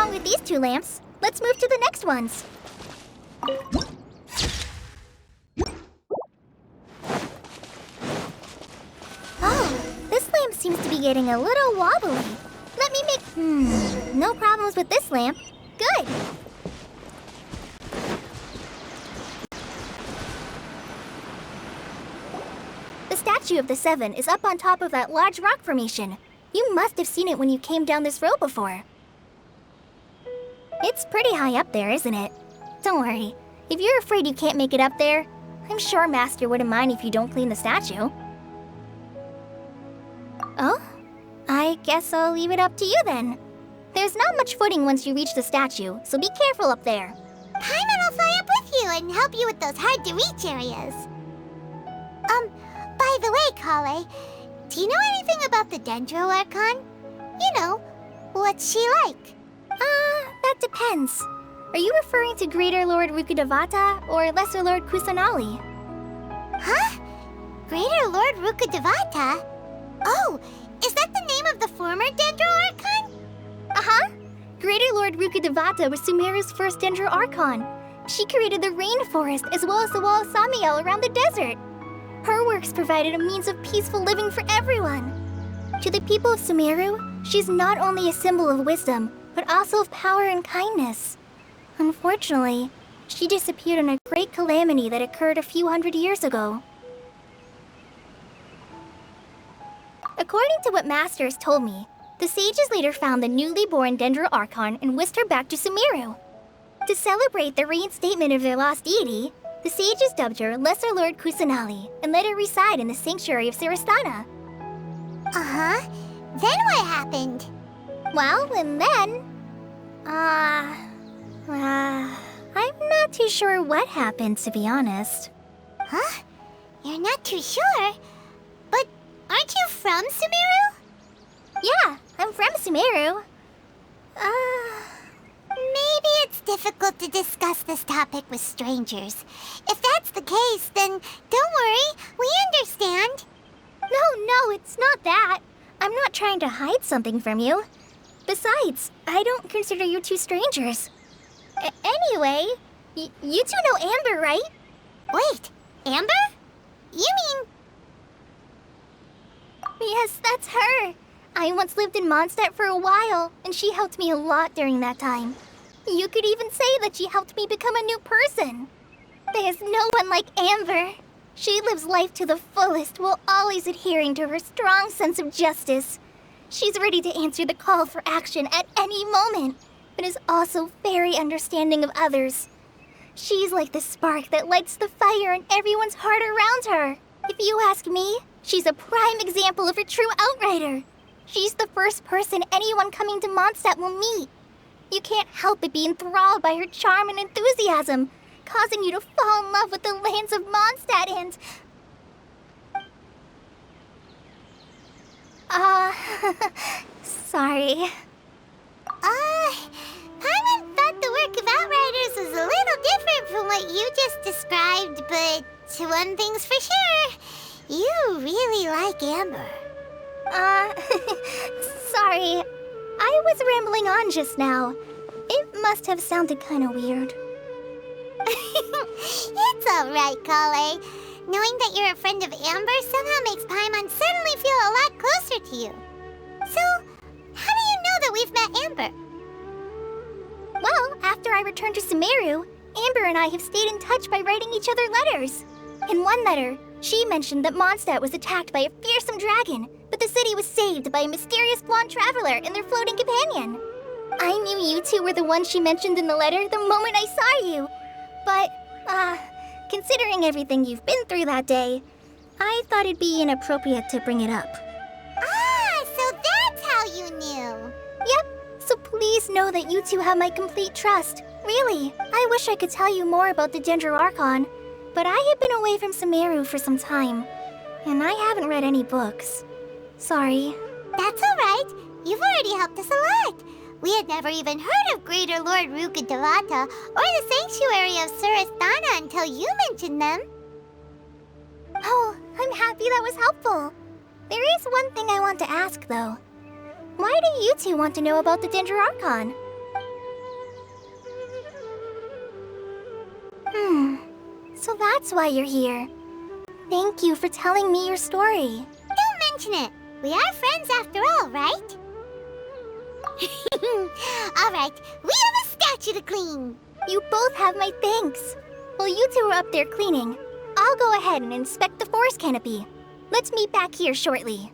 along with these 2 lamps, let's move to the next ones. Oh, this lamp seems to be getting a little wobbly. Let me make... no problems with this lamp. Good. The statue of the 7 is up on top of that large rock formation. You must have seen it when you came down this road before. It's pretty high up there, isn't it? Don't worry. If you're afraid you can't make it up there, I'm sure Master wouldn't mind if you don't clean the statue. Oh? I guess I'll leave it up to you then. There's not much footing once you reach the statue, so be careful up there. Paimon will fly up with you and help you with those hard-to-reach areas. By the way, Kale, do you know anything about the Dendro Archon? You know, what's she like? That depends. Are you referring to Greater Lord Rukkhadevata or Lesser Lord Kusanali? Huh? Greater Lord Rukkhadevata? Oh, is that the name of the former Dendro Archon? Uh-huh. Greater Lord Rukkhadevata was Sumeru's first Dendro Archon. She created the rainforest as well as the wall of Samiel around the desert. Her works provided a means of peaceful living for everyone. To the people of Sumeru, she's not only a symbol of wisdom, but also of power and kindness. Unfortunately, she disappeared in a great calamity that occurred a few hundred years ago. According to what Master has told me, the sages later found the newly born Dendro Archon and whisked her back to Sumeru. To celebrate the reinstatement of their lost deity, the sages dubbed her Lesser Lord Kusanali and let her reside in the sanctuary of Sarastana. Uh-huh. Then what happened? Well, and then... I'm not too sure what happened, to be honest. Huh? You're not too sure? But aren't you from Sumeru? Yeah, I'm from Sumeru. Maybe it's difficult to discuss this topic with strangers. If that's the case, then don't worry, we understand. No, it's not that. I'm not trying to hide something from you. Besides, I don't consider you 2 strangers. Anyway, you 2 know Amber, right? Wait, Amber? You mean... Yes, that's her. I once lived in Mondstadt for a while, and she helped me a lot during that time. You could even say that she helped me become a new person. There's no one like Amber. She lives life to the fullest while always adhering to her strong sense of justice. She's ready to answer the call for action at any moment, but is also very understanding of others. She's like the spark that lights the fire in everyone's heart around her. If you ask me, she's a prime example of a true outrider. She's the first person anyone coming to Mondstadt will meet. You can't help but be enthralled by her charm and enthusiasm, causing you to fall in love with the lands of Mondstadt and... sorry. Paimon thought the work of Outriders was a little different from what you just described, but one thing's for sure, you really like Amber. Sorry. I was rambling on just now. It must have sounded kind of weird. It's alright, Kale. Knowing that you're a friend of Amber somehow makes Paimon suddenly feel a lot closer to you. So, how do you know that we've met Amber? Well, after I returned to Sumeru, Amber and I have stayed in touch by writing each other letters. In one letter, she mentioned that Mondstadt was attacked by a fearsome dragon, but the city was saved by a mysterious blonde traveler and their floating companion. I knew you 2 were the ones she mentioned in the letter the moment I saw you. But, considering everything you've been through that day, I thought it'd be inappropriate to bring it up. So that's how you knew. Yep, so please know that you 2 have my complete trust. Really, I wish I could tell you more about the Dendro Archon, but I have been away from Sumeru for some time, and I haven't read any books. Sorry. That's alright. You've already helped us a lot. We had never even heard of Greater Lord Rukkhadevata or the Sanctuary of Sarastana until you mentioned them. Oh, I'm happy that was helpful. There is one thing I want to ask, though. Why do you 2 want to know about the Dendro Archon? So that's why you're here. Thank you for telling me your story. Don't mention it. We are friends after all, right? All right, we have a statue to clean. You both have my thanks. While you two are up there cleaning, I'll go ahead and inspect the forest canopy. Let's meet back here shortly.